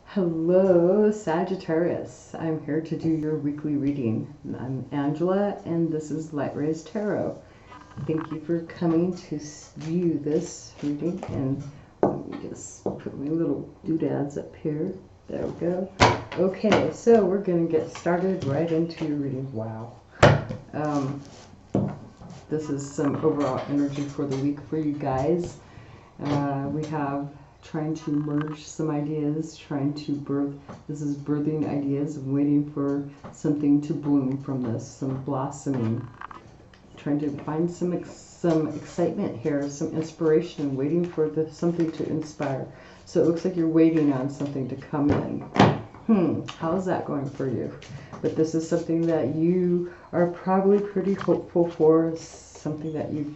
Hello, Sagittarius. I'm here to do your weekly reading. I'm Angela, and this is Light Rays Tarot. Thank you for coming to view this reading. And let me just put my little doodads up here. There we go. Okay, so we're going to get started right into your reading. Wow. This is some overall energy for the week for you guys. We have trying to merge some ideas, trying to birth. This is birthing ideas, waiting for something to bloom from this, some blossoming. Trying to find some excitement here, some inspiration, waiting for something to inspire. So it looks like you're waiting on something to come in. How's that going for you? But this is something that you are probably pretty hopeful for, something that you've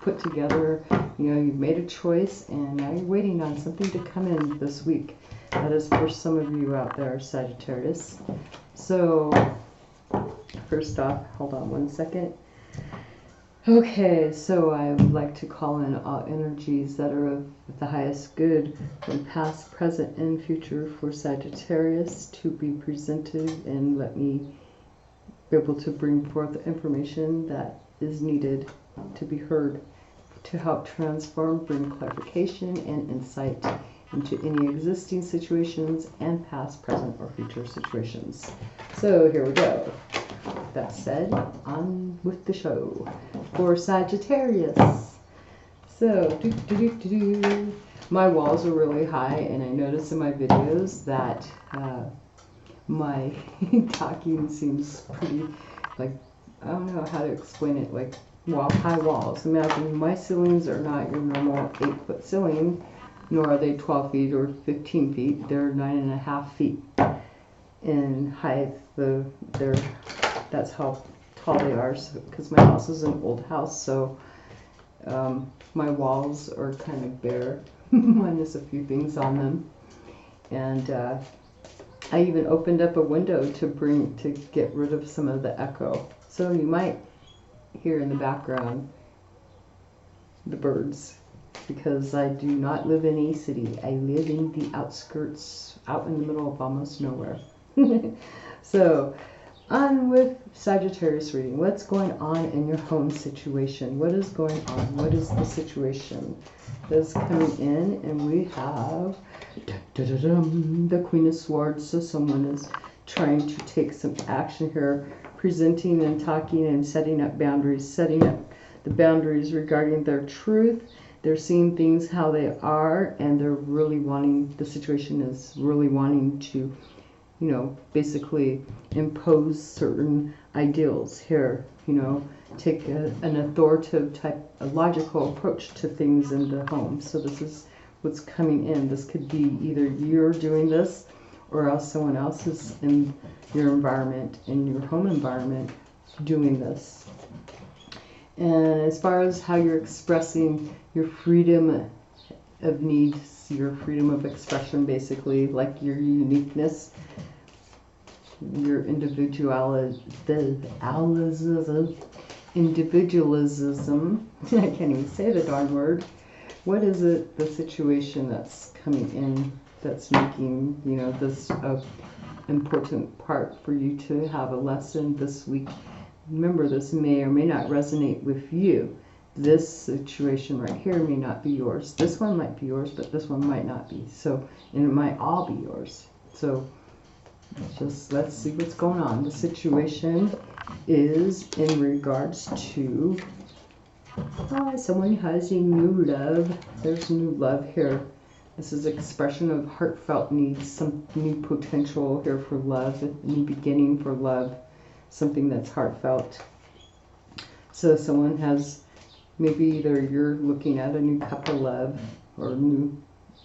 put together. You know, you've made a choice and now you're waiting on something to come in this week. That is for some of you out there, Sagittarius. So, first off, hold on one second. Okay, so I would like to call in all energies that are of the highest good from past, present, and future for Sagittarius to be presented, and let me be able to bring forth the information that is needed to be heard to help transform, bring clarification and insight into any existing situations and past, present, or future situations. So here we go. That said, on with the show for Sagittarius. So, my walls are really high, and I notice in my videos that my talking seems pretty, like, I don't know how to explain it, like high walls. Imagine my ceilings are not your normal 8-foot ceiling, nor are they 12 feet or 15 feet. They're 9.5 feet in height. That's how tall they are, because my house is an old house, so my walls are kind of bare, minus a few things on them. And I even opened up a window to get rid of some of the echo. So you might hear in the background the birds, because I do not live in a city. I live in the outskirts, out in the middle of almost nowhere. So, on with Sagittarius reading. What's going on in your home situation? What is going on? What is the situation that's coming in? And we have the Queen of Swords. So someone is trying to take some action here, presenting and talking and setting up the boundaries regarding their truth. They're seeing things how they are, and they're really wanting, the situation is really wanting to, you know, basically impose certain ideals here, you know, take an authoritative type, a logical approach to things in the home. So this is what's coming in. This could be either you're doing this, or else someone else is in your environment, in your home environment, doing this. And as far as how you're expressing your freedom of needs, your freedom of expression, basically, like your uniqueness, your individualism, I can't even say the darn word. What is it, the situation that's coming in, that's making, you know, this important part for you to have a lesson this week? Remember, this may or may not resonate with you. This situation right here may not be yours. This one might be yours, but this one might not be. So, and it might all be yours. So, just let's see what's going on. The situation is in regards to someone has a new love. There's new love here. This is expression of heartfelt needs, some new potential here for love, a new beginning for love, something that's heartfelt. So someone has, maybe either you're looking at a new cup of love, or new,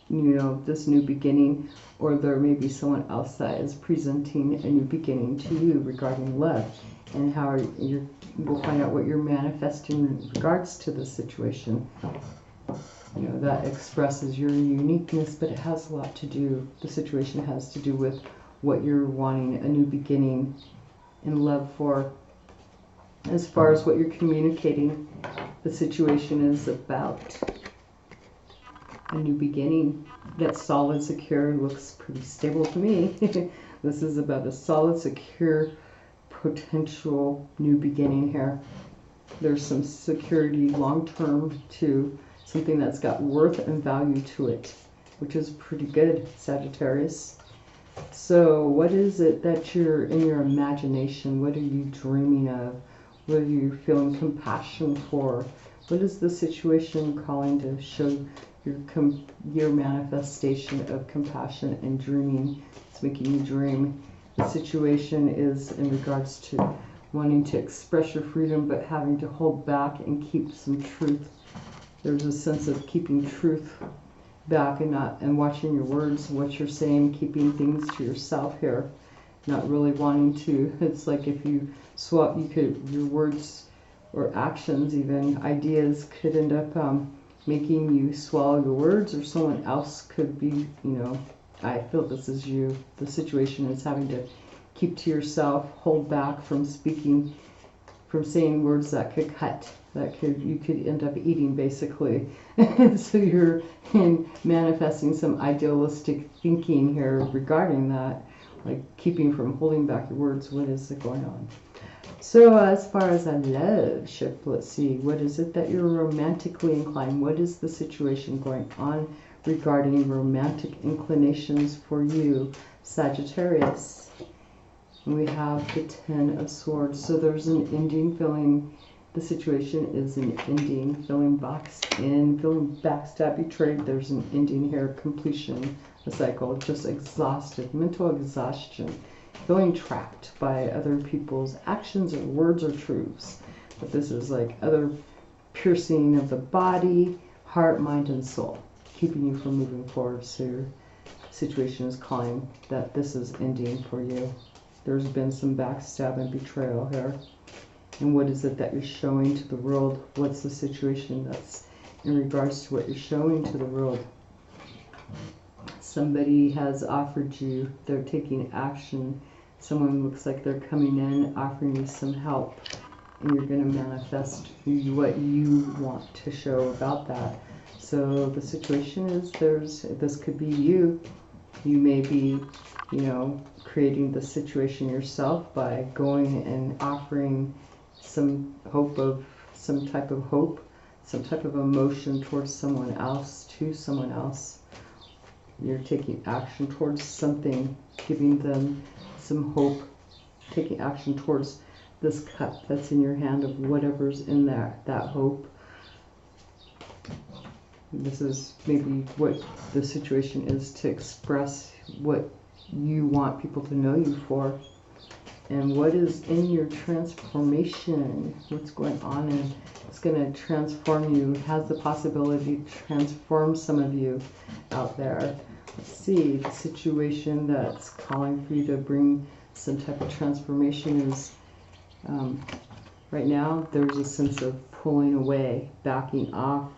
you know, this new beginning, or there may be someone else that is presenting a new beginning to you regarding love, and how we'll find out what you're manifesting in regards to this situation. You know, that expresses your uniqueness, but it has a lot to do, the situation has to do with what you're wanting a new beginning in love for. As far as what you're communicating, the situation is about a new beginning that's solid, secure, looks pretty stable to me. This is about a solid, secure, potential new beginning here. There's some security long-term to something that's got worth and value to it, which is pretty good, Sagittarius. So what is it that you're in your imagination? What are you dreaming of? What are you feeling compassion for? What is the situation calling to show your manifestation of compassion and dreaming? It's making you dream. The situation is in regards to wanting to express your freedom, but having to hold back and keep some truth. There's a sense of keeping truth back and watching your words, what you're saying, keeping things to yourself here, not really wanting to. It's like if you swap, your words or actions, even ideas, could end up making you swallow your words, or someone else could be, I feel this is you. The situation is having to keep to yourself, hold back from speaking, from saying words that could cut, you could end up eating, basically. So you're manifesting some idealistic thinking here regarding that, like keeping from holding back your words. What is it going on? So as far as a love ship, let's see, what is it that you're romantically inclined? What is the situation going on regarding romantic inclinations for you, Sagittarius? And we have the Ten of Swords. So there's an ending feeling. The situation is an ending, feeling boxed in, feeling backstabbed, betrayed. There's an ending here, completion, a cycle, just exhausted, mental exhaustion, feeling trapped by other people's actions or words or truths. But this is like other piercing of the body, heart, mind, and soul, keeping you from moving forward. So your situation is calling that this is ending for you. There's been some backstab and betrayal here. And what is it that you're showing to the world? What's the situation that's in regards to what you're showing to the world? Somebody has offered you, they're taking action. Someone looks like they're coming in, offering you some help. And you're going to manifest what you want to show about that. So the situation is this could be you. You may be, creating the situation yourself by going and offering some hope of some type of hope, some type of emotion towards someone else, to someone else. You're taking action towards something, giving them some hope, taking action towards this cup that's in your hand of whatever's in there, that hope. This is maybe what the situation is, to express what you want people to know you for. And what is in your transformation? What's going on? And it's going to transform you, has the possibility to transform some of you out there. Let's see, the situation that's calling for you to bring some type of transformation is, right now, there's a sense of pulling away, backing off,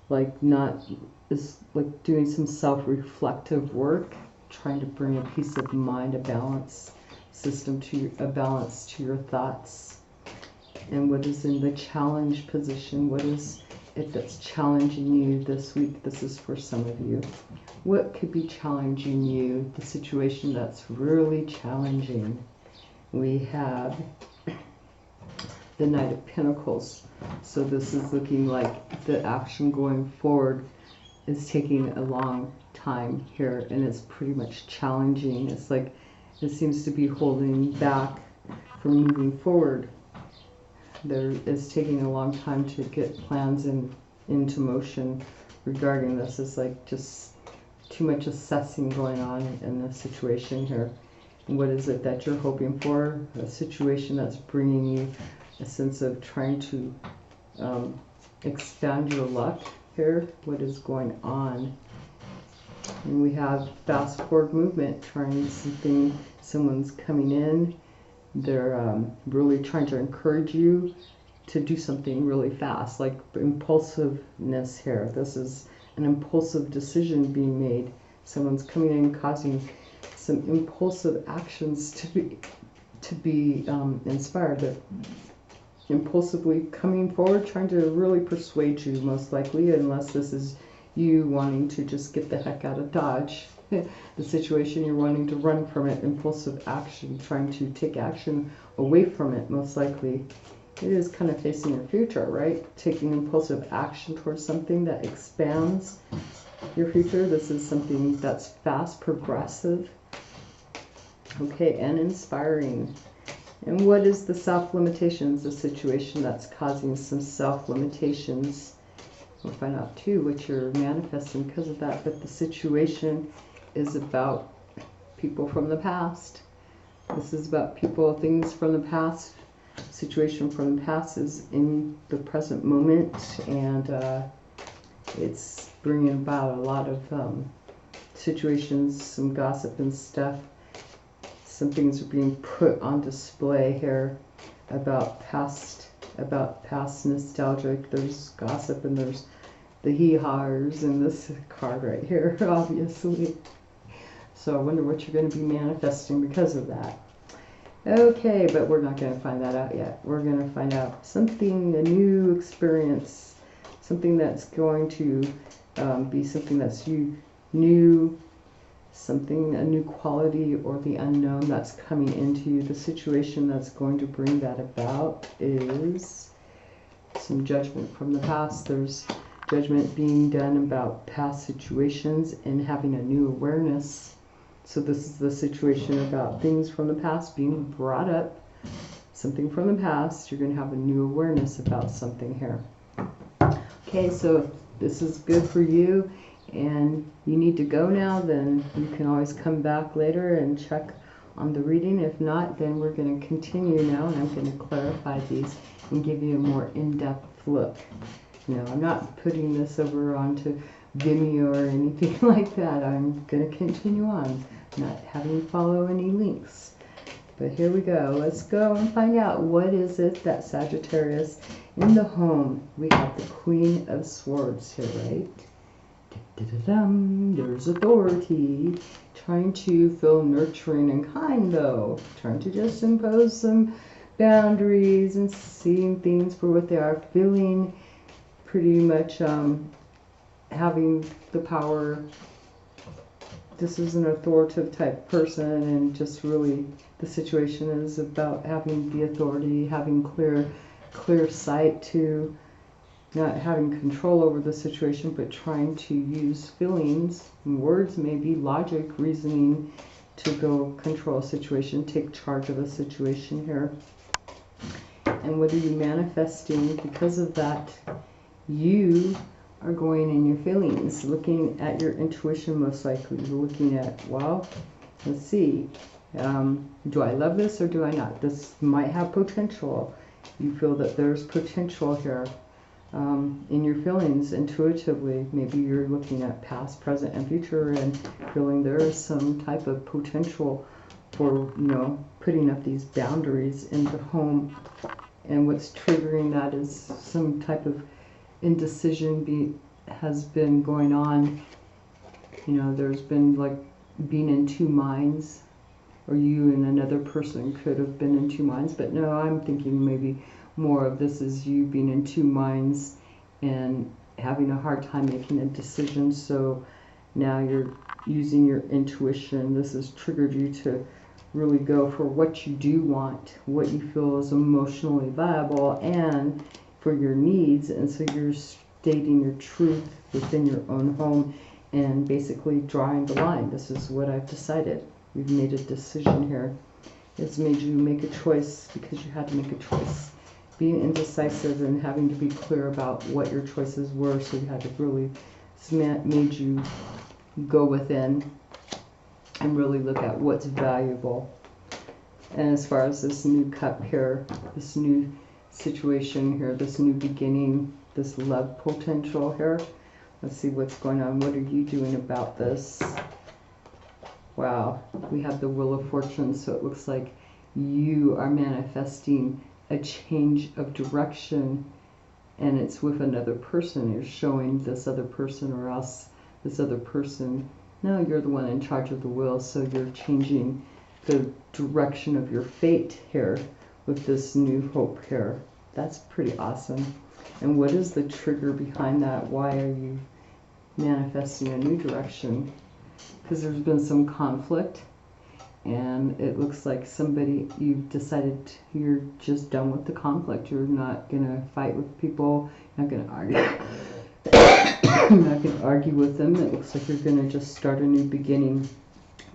like doing some self-reflective work, trying to bring a peace of mind, a balance system a balance to your thoughts. And what is in the challenge position? What is it that's challenging you this week? This is for some of you. What could be challenging you? The situation that's really challenging. We have the Knight of Pentacles. So this is looking like the action going forward is taking a long time here, and it's pretty much challenging. It's like it seems to be holding back from moving forward. There is taking a long time to get plans into motion regarding this. It's like just too much assessing going on in the situation here. And what is it that you're hoping for? A situation that's bringing you a sense of trying to expand your luck here. What is going on? And we have fast forward movement, trying something, someone's coming in, they're really trying to encourage you to do something really fast, like impulsiveness here. This is an impulsive decision being made. Someone's coming in, causing some impulsive actions to be inspired. They're impulsively coming forward, trying to really persuade you, most likely, unless this is you wanting to just get the heck out of Dodge. The situation, you're wanting to run from it, impulsive action, trying to take action away from it, most likely. It is kind of facing your future, right? Taking impulsive action towards something that expands your future. This is something that's fast, progressive, okay, and inspiring. And what is the self-limitations, the situation that's causing some self-limitations? We'll find out too what you're manifesting because of that. But the situation is about people from the past. This is about people, things from the past. Situation from the past is in the present moment, and it's bringing about a lot of situations, some gossip and stuff. Some things are being put on display here about past nostalgic. There's gossip and there's the hee-haws in this card right here, obviously. So I wonder what you're going to be manifesting because of that. Okay, but we're not going to find that out yet. We're going to find out something, a new experience, something that's going to be something that's new, something, a new quality or the unknown that's coming into you. The situation that's going to bring that about is some judgment from the past. There's judgment being done about past situations and having a new awareness. So this is the situation about things from the past being brought up. Something from the past, you're going to have a new awareness about something here. Okay, so this is good for you and you need to go now, then you can always come back later and check on the reading. If not, then we're going to continue now and I'm going to clarify these and give you a more in-depth look. You know, I'm not putting this over onto Vimeo or anything like that. I'm going to continue on, not having you follow any links. But here we go. Let's go and find out what is it that Sagittarius in the home. We have the Queen of Swords here, right? There's authority. Trying to feel nurturing and kind, though. Trying to just impose some boundaries and seeing things for what they are. Feeling pretty much having the power. This is an authoritative type person, and just really the situation is about having the authority, having clear sight to not having control over the situation, but trying to use feelings, words, maybe logic, reasoning to go control a situation, take charge of a situation here. And what are you manifesting? Because of that, you are going in your feelings, looking at your intuition, most likely. You're looking at, well, let's see, do I love this or do I not? This might have potential. You feel that there's potential here. In your feelings intuitively, maybe you're looking at past, present, and future and feeling there is some type of potential for, you know, putting up these boundaries in the home. And what's triggering that is some type of indecision has been going on. You know, there's been like being in two minds, or you and another person could have been in two minds, but no, I'm thinking maybe more of this is you being in two minds and having a hard time making a decision. So now you're using your intuition. This has triggered you to really go for what you do want, what you feel is emotionally viable and for your needs. And so you're stating your truth within your own home and basically drawing the line. This is what I've decided. You've made a decision here. It's made you make a choice because you had to make a choice. Being indecisive and having to be clear about what your choices were, so you had to really, made you go within and really look at what's valuable. And as far as this new cup here, this new situation here, this new beginning, this love potential here, let's see what's going on. What are you doing about this? Wow, we have the Wheel of Fortune, so it looks like you are manifesting a change of direction, and it's with another person. You're showing this other person, or else this other person, no, you're the one in charge of the wheel, so you're changing the direction of your fate here with this new hope here. That's pretty awesome. And what is the trigger behind that? Why are you manifesting a new direction, because there's been some conflict, and it looks like somebody, you've decided you're just done with the conflict. You're not going to fight with people, you're not going to argue. You're not going to argue with them. It looks like you're going to just start a new beginning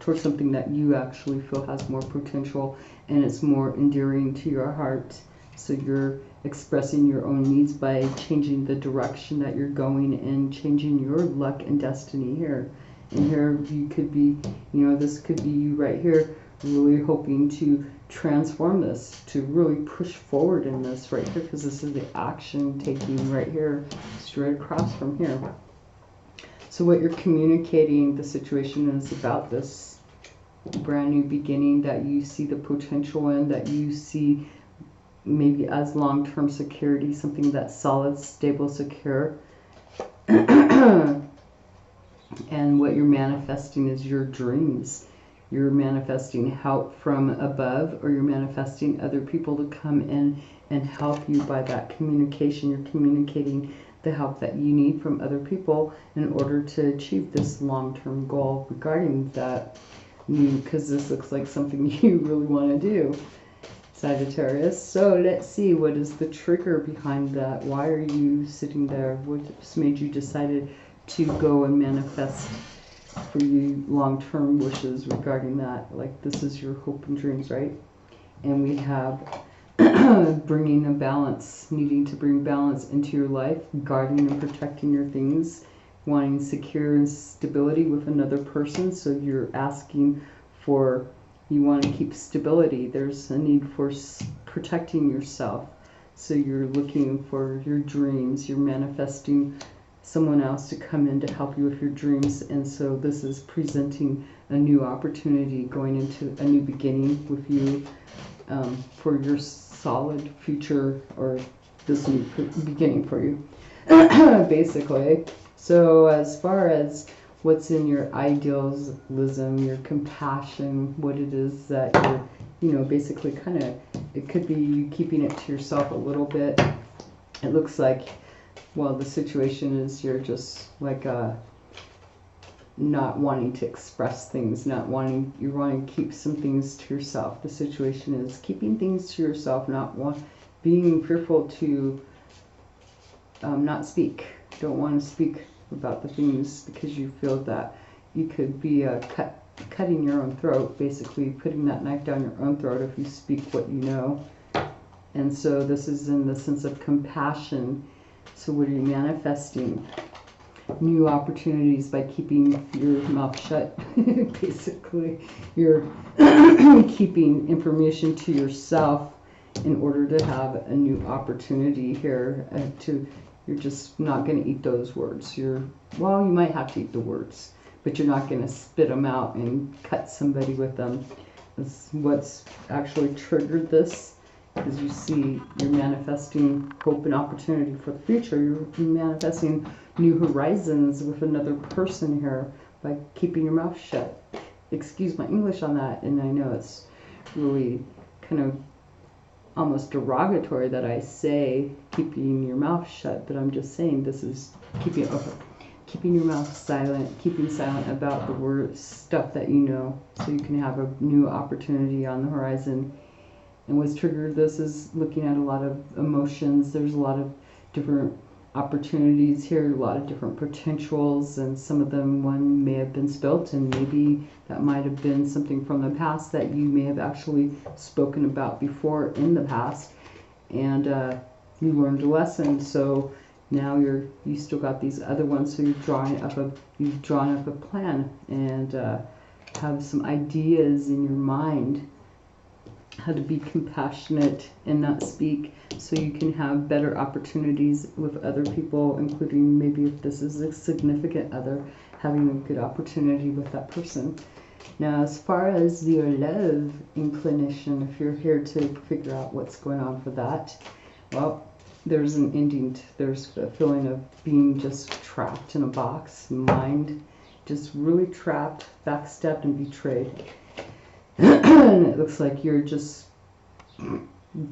towards something that you actually feel has more potential and it's more endearing to your heart. So you're expressing your own needs by changing the direction that you're going and changing your luck and destiny here. And here you could be, you know, this could be you right here, really hoping to transform this, to really push forward in this right here, because this is the action taking right here, straight across from here. So what you're communicating, the situation is about this brand new beginning that you see the potential in, that you see maybe as long-term security, something that's solid, stable, secure. And what you're manifesting is your dreams. You're manifesting help from above, or you're manifesting other people to come in and help you by that communication. You're communicating the help that you need from other people in order to achieve this long-term goal regarding that new, because this looks like something you really want to do, Sagittarius. So let's see, what is the trigger behind that? Why are you sitting there? What's made you decided to go and manifest for you long-term wishes regarding that? Like, this is your hope and dreams, right? And we have bringing a balance, needing to bring balance into your life, guarding and protecting your things, wanting secure and stability with another person. So you're asking for, you want to keep stability. There's a need for protecting yourself. So you're looking for your dreams. You're manifesting someone else to come in to help you with your dreams. And so this is presenting a new opportunity, going into a new beginning with you, for your solid future, or this new beginning for you, basically. So as far as what's in your idealism, your compassion, what it is that you're, you know, basically kind of, it could be you keeping it to yourself a little bit. It looks like, well, the situation is you're just like not wanting to express things, you're wanting to keep some things to yourself. The situation is keeping things to yourself, being fearful to not speak. Don't want to speak about the things because you feel that you could be cutting your own throat, basically putting that knife down your own throat if you speak what you know. And so this is in the sense of compassion. So what are you manifesting? New opportunities by keeping your mouth shut. Basically, you're keeping information to yourself in order to have a new opportunity here. You're just not going to eat those words. Well, you might have to eat the words, but you're not going to spit them out and cut somebody with them. That's what's actually triggered this. Because you see, you're manifesting hope and opportunity for the future. You're manifesting new horizons with another person here by keeping your mouth shut. Excuse my English on that, and I know it's really kind of almost derogatory that I say keeping your mouth shut, but I'm just saying this is keeping your mouth silent, keeping silent about the words, stuff that you know, so you can have a new opportunity on the horizon. And what's triggered this is looking at a lot of emotions. There's a lot of different opportunities here, a lot of different potentials, and some of them, one may have been spilt, and maybe that might have been something from the past that you may have actually spoken about before in the past, and you learned a lesson. So now you still got these other ones, so you've drawn up a plan and have some ideas in your mind how to be compassionate and not speak, so you can have better opportunities with other people, including maybe if this is a significant other, having a good opportunity with that person. Now, as far as your love inclination, if you're here to figure out what's going on for that, well, there's an ending. There's a feeling of being just trapped in a box, mind just really trapped, backstabbed, and betrayed. And it looks like you're just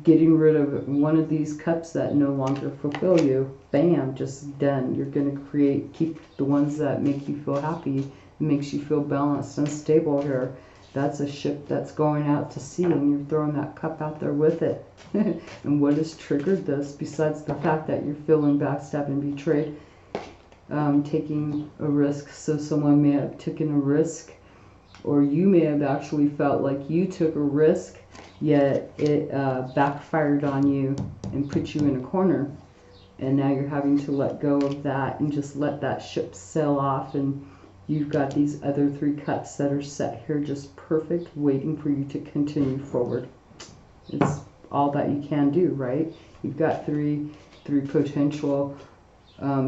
getting rid of one of these cups that no longer fulfill you. Bam, just done. You're going to keep the ones that make you feel happy, makes you feel balanced and stable here. That's a ship that's going out to sea, and you're throwing that cup out there with it. And what has triggered this, besides the fact that you're feeling backstabbed and betrayed? Taking a risk. So someone may have taken a risk, or you may have actually felt like you took a risk, yet it backfired on you and put you in a corner. And now you're having to let go of that and just let that ship sail off, and you've got these other 3 cups that are set here just perfect, waiting for you to continue forward. It's all that you can do, right? You've got three potential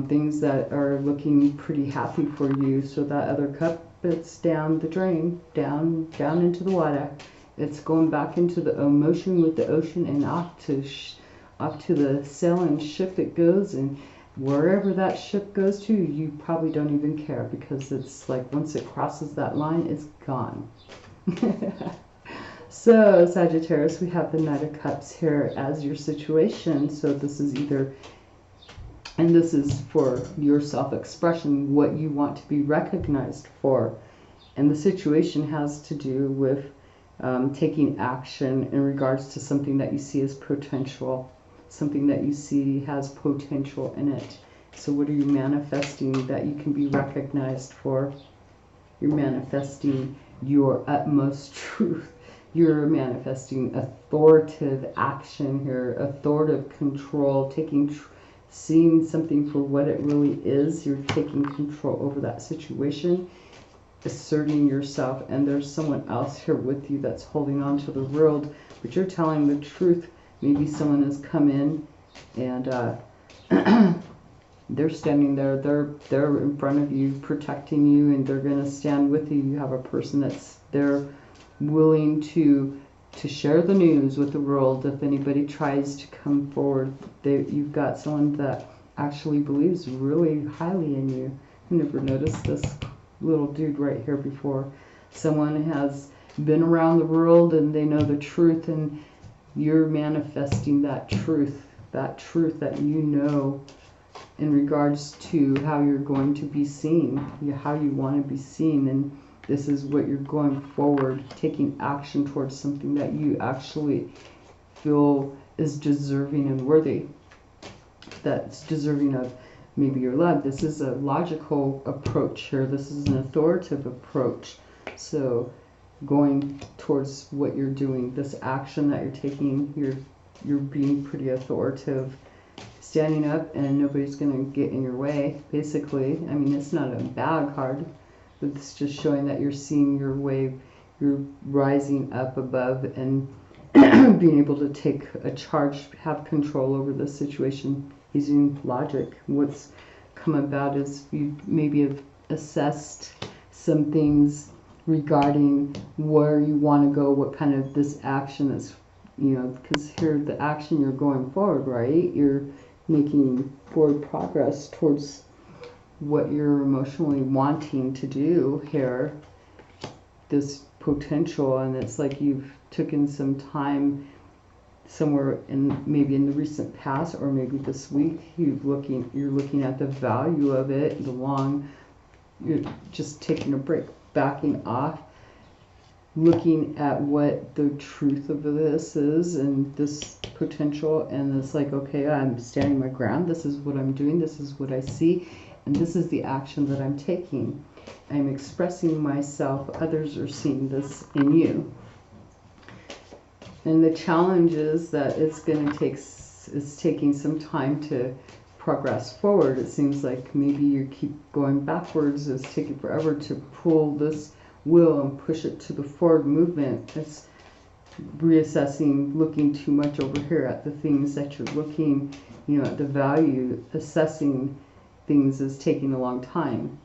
things that are looking pretty happy for you. So that other cup, it's down the drain, down into the water. It's going back into the motion with the ocean, and off to the sailing ship it goes, and wherever that ship goes to, you probably don't even care, because it's like once it crosses that line, it's gone. So Sagittarius, we have the Knight of Cups here as your situation. So this is either, and this is for your self-expression, what you want to be recognized for. And the situation has to do with taking action in regards to something that you see as potential, something that you see has potential in it. So what are you manifesting that you can be recognized for? You're manifesting your utmost truth. You're manifesting authoritative action here, authoritative control, seeing something for what it really is. You're taking control over that situation, asserting yourself, and there's someone else here with you that's holding on to the world, but you're telling the truth. Maybe someone has come in and they're standing there, they're in front of you, protecting you, and they're going to stand with you. You have a person that's there willing to share the news with the world. If anybody tries to come forward, you've got someone that actually believes really highly in you. I never noticed this little dude right here before. Someone has been around the world and they know the truth, and you're manifesting that truth that you know in regards to how you're going to be seen, how you want to be seen. And this is what you're going forward, taking action towards something that you actually feel is deserving and worthy, that's deserving of maybe your love. This is a logical approach here. This is an authoritative approach. So going towards what you're doing, this action that you're taking, you're being pretty authoritative, standing up, and nobody's going to get in your way, basically. I mean, it's not a bad card, but it's just showing that you're seeing your way, you're rising up above and being able to take a charge, have control over the situation using logic. What's come about is you maybe have assessed some things regarding where you want to go, what kind of this action is, because here the action you're going forward, right? You're making forward progress towards what you're emotionally wanting to do here, this potential. And it's like you've taken some time somewhere maybe in the recent past, or maybe this week, you're looking at the value of it, you're just taking a break, backing off, looking at what the truth of this is and this potential, and it's like, okay, I'm standing my ground, this is what I'm doing, this is what I see, and this is the action that I'm taking. I'm expressing myself, others are seeing this in you. And the challenge is that it's taking some time to progress forward. It seems like maybe you keep going backwards. It's taking forever to pull this wheel and push it to the forward movement. It's reassessing, looking too much over here at the things that you're looking, at the value. Assessing things is taking a long time.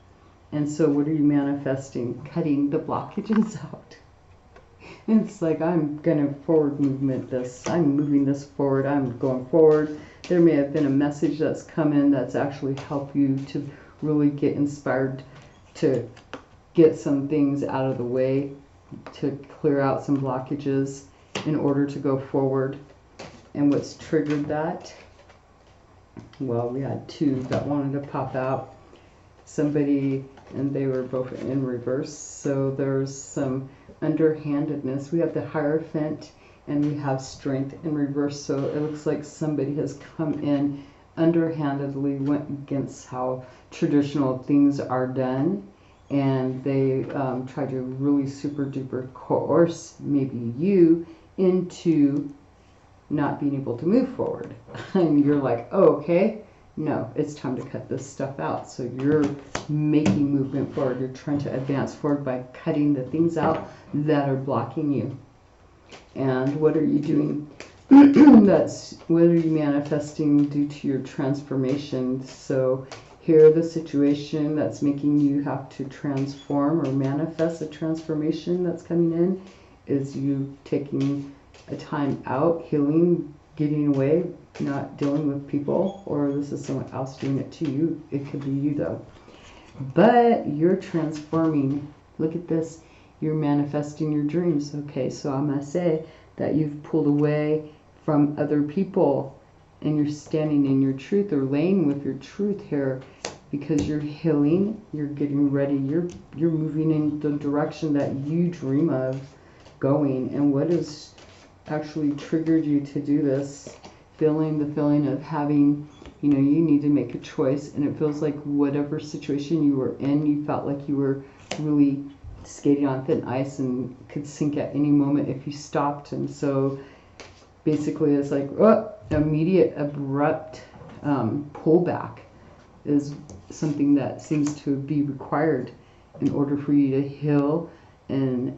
And so what are you manifesting? Cutting the blockages out. It's like, I'm going to forward movement this. I'm moving this forward. I'm going forward. There may have been a message that's come in that's actually helped you to really get inspired to get some things out of the way, to clear out some blockages in order to go forward. And what's triggered that? Well, we had two that wanted to pop out. Somebody, and they were both in reverse. So there's some underhandedness. We have the Hierophant and we have Strength in reverse. So it looks like somebody has come in underhandedly, went against how traditional things are done. And they try to really super duper coerce maybe you into not being able to move forward. And you're like, oh, okay, no, it's time to cut this stuff out. So you're making movement forward. You're trying to advance forward by cutting the things out that are blocking you. And what are you doing? What are you manifesting due to your transformation? So here, the situation that's making you have to transform or manifest a transformation that's coming in is you taking a time out, healing, getting away, not dealing with people, or this is someone else doing it to you. It could be you though. But you're transforming. Look at this. You're manifesting your dreams. Okay, so I'm going to say that you've pulled away from other people and you're standing in your truth or laying with your truth here because you're healing, you're getting ready, you're moving in the direction that you dream of going. And what has actually triggered you to do this? Feeling the feeling of having, you know, you need to make a choice, and it feels like whatever situation you were in, you felt like you were really skating on thin ice and could sink at any moment if you stopped. And so basically it's like immediate abrupt pullback is something that seems to be required in order for you to heal and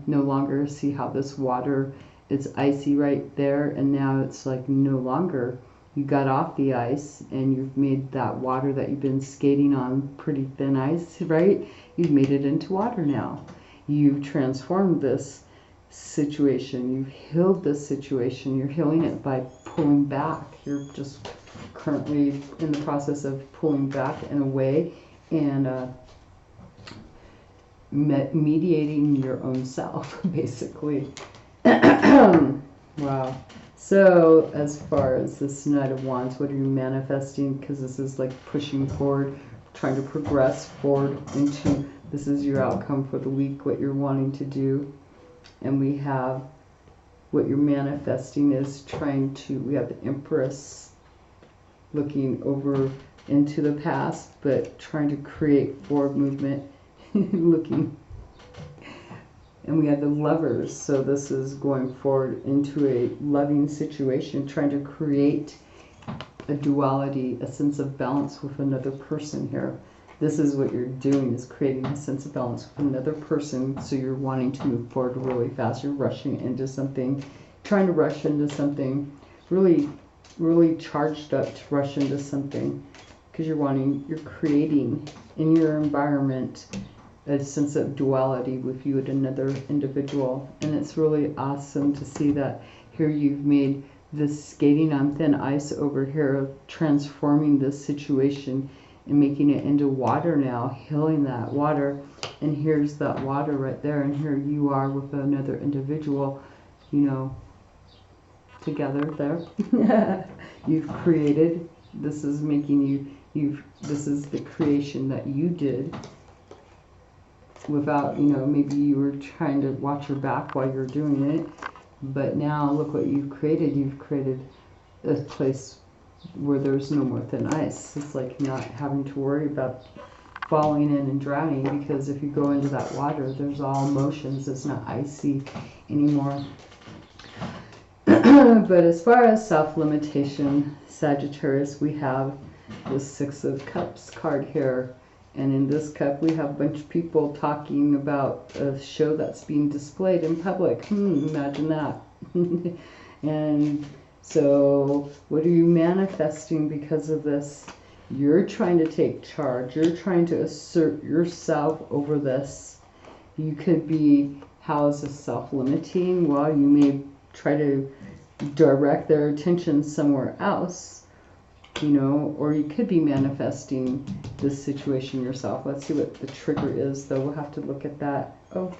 no longer see how this water is icy right there, and now it's like no longer. You got off the ice and you've made that water that you've been skating on pretty thin ice, right? You've made it into water now. You've transformed this situation. You've healed this situation. You're healing it by pulling back. You're just currently in the process of pulling back and away and mediating your own self, basically. Wow. So as far as this Knight of Wands, what are you manifesting? Because this is like pushing forward, trying to progress forward into, this is your outcome for the week, what you're wanting to do. And we have what you're manifesting is trying to, we have the Empress looking over into the past, but trying to create forward movement, looking. And we have the Lovers, so this is going forward into a loving situation, trying to create a duality, a sense of balance with another person here. This is what you're doing, is creating a sense of balance with another person, so you're wanting to move forward really fast. You're rushing into something, trying to rush into something, really, really charged up to rush into something, because you're creating in your environment a sense of duality with you and another individual. And it's really awesome to see that here you've made this skating on thin ice over here, transforming this situation and making it into water now, healing that water. And here's that water right there, and here you are with another individual, you know, together there. You've created, this is making you, this is the creation that you did without, you know, maybe you were trying to watch your back while you're doing it, but now look what you've created. You've created a place where there's no more thin ice. It's like not having to worry about falling in and drowning, because if you go into that water, there's all motions. It's not icy anymore. But as far as self-limitation, Sagittarius, we have the Six of Cups card here. And in this cup, we have a bunch of people talking about a show that's being displayed in public. Imagine that. And so what are you manifesting because of this? You're trying to take charge. You're trying to assert yourself over this. You could be, how is this self-limiting? Well, you may try to direct their attention somewhere else, you know, or you could be manifesting this situation yourself. Let's see what the trigger is, though. We'll have to look at that. Oh,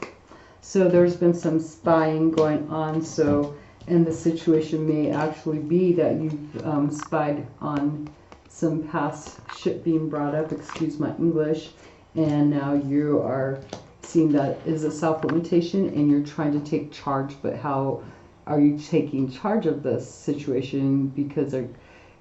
so there's been some spying going on. So And the situation may actually be that you've spied on some past shit being brought up, excuse my English, and now you are seeing that is a self-limitation and you're trying to take charge. But how are you taking charge of this situation? Because are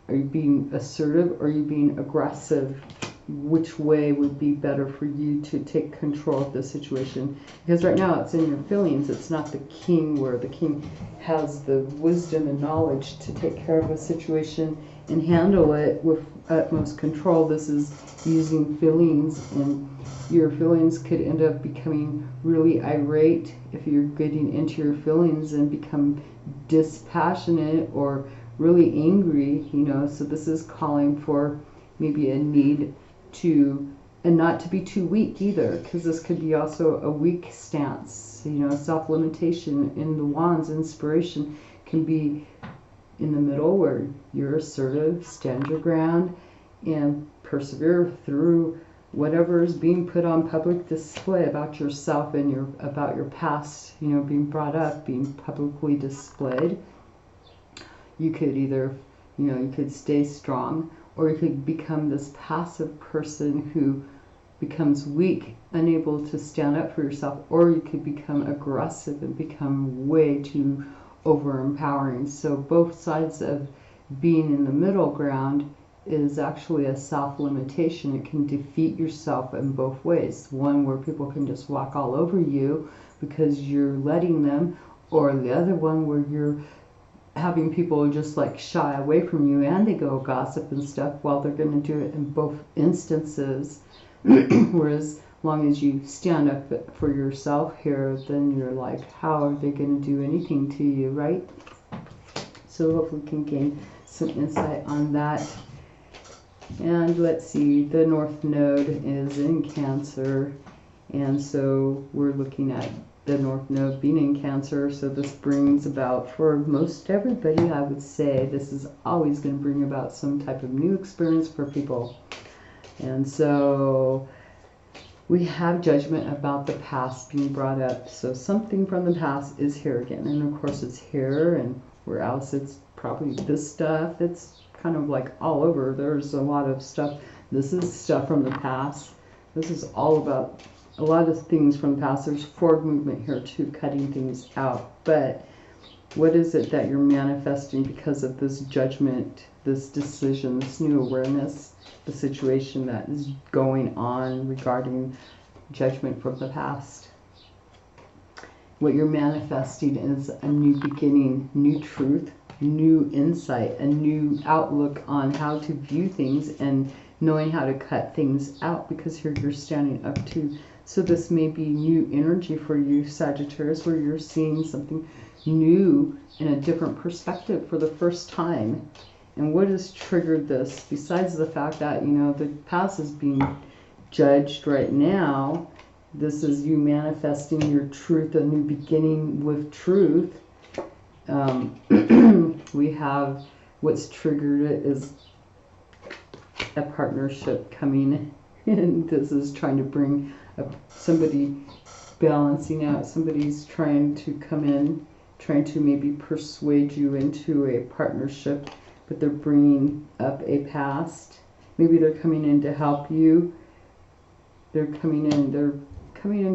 you being assertive or are you being aggressive? Which way would be better for you to take control of the situation? Because right now it's in your feelings. It's not the king, where the king has the wisdom and knowledge to take care of a situation and handle it with utmost control. This is using feelings, and your feelings could end up becoming really irate if you're getting into your feelings and become dispassionate or really angry, you know. So this is calling for maybe a need to, and not to be too weak either, because this could be also a weak stance, you know. Self-limitation in the wands, inspiration, can be in the middle where you're assertive, stand your ground, and persevere through whatever is being put on public display about yourself and about your past, you know, being brought up, being publicly displayed. You could either, you know, you could stay strong, or you could become this passive person who becomes weak, unable to stand up for yourself, or you could become aggressive and become way too over-empowering. So both sides of being in the middle ground is actually a self-limitation. It can defeat yourself in both ways. One where people can just walk all over you because you're letting them, or the other one where you're having people just like shy away from you and they go gossip and stuff. Well, they're going to do it in both instances. Whereas as long as you stand up for yourself here, then you're like, how are they going to do anything to you, right? So hopefully we can gain some insight on that. And let's see, the North Node is in Cancer, and so we're looking at the North Node being in Cancer. So this brings about, for most everybody, I would say, this is always going to bring about some type of new experience for people. And so we have judgment about the past being brought up. So something from the past is here again, and of course it's here, and where else it's probably this stuff. It's kind of like all over. There's a lot of stuff. This is stuff from the past. This is all about a lot of things from the past. There's forward movement here too, cutting things out. But what is it that you're manifesting because of this judgment, this decision, this new awareness, the situation that is going on regarding judgment from the past? What you're manifesting is a new beginning, new truth, new insight, a new outlook on how to view things, and knowing how to cut things out, because here you're standing up to. So this may be new energy for you, Sagittarius, where you're seeing something new in a different perspective for the first time. And what has triggered this, besides the fact that, you know, the past is being judged right now? This is you manifesting your truth, a new beginning with truth. We have what's triggered it is a partnership coming in. This is trying to bring up somebody balancing out. Somebody's trying to come in, trying to maybe persuade you into a partnership, but they're bringing up a past. Maybe they're coming in to help you. They're coming in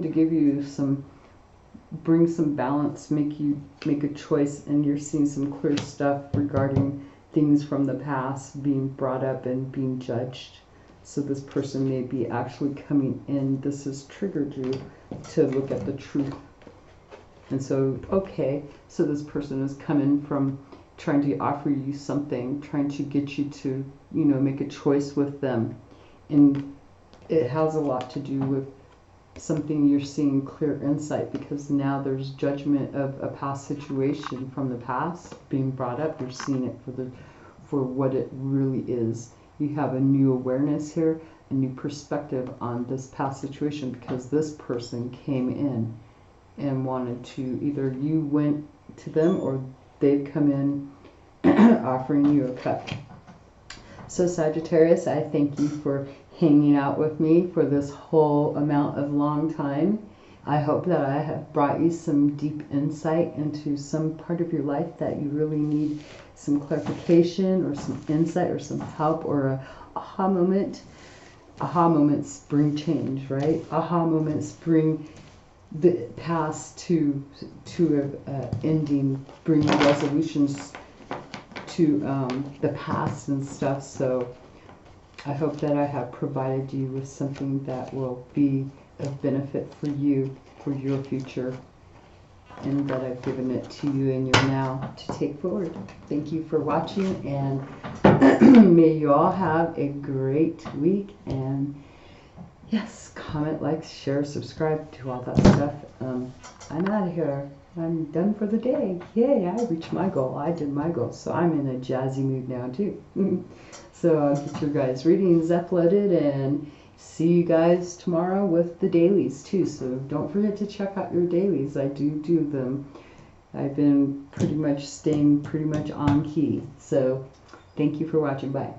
to give you some, bring some balance, make you make a choice, and you're seeing some clear stuff regarding things from the past being brought up and being judged. So this person may be actually coming in. This has triggered you to look at the truth. And so, okay, so this person is coming from trying to offer you something, trying to get you to, you know, make a choice with them. And it has a lot to do with something you're seeing clear insight, because now there's judgment of a past situation from the past being brought up. You're seeing it for what it really is. You have a new awareness here, a new perspective on this past situation, because this person came in and wanted to, either you went to them or they've come in offering you a cut. So Sagittarius, I thank you for hanging out with me for this whole amount of long time. I hope that I have brought you some deep insight into some part of your life that you really need some clarification or some insight or some help or a aha moment. Aha moments bring change, right? Aha moments bring the past to a ending, bring resolutions to the past and stuff. So I hope that I have provided you with something that will be of benefit for you, for your future, and that I've given it to you in your now to take forward. Thank you for watching, and may you all have a great week. And yes, comment, like, share, subscribe, do all that stuff. I'm out of here. I'm done for the day. Yay, I reached my goal. I did my goal. So I'm in a jazzy mood now too. So I'll get your guys' readings uploaded and see you guys tomorrow with the dailies too. So don't forget to check out your dailies. I do them. I've been pretty much staying pretty much on key. So thank you for watching. Bye.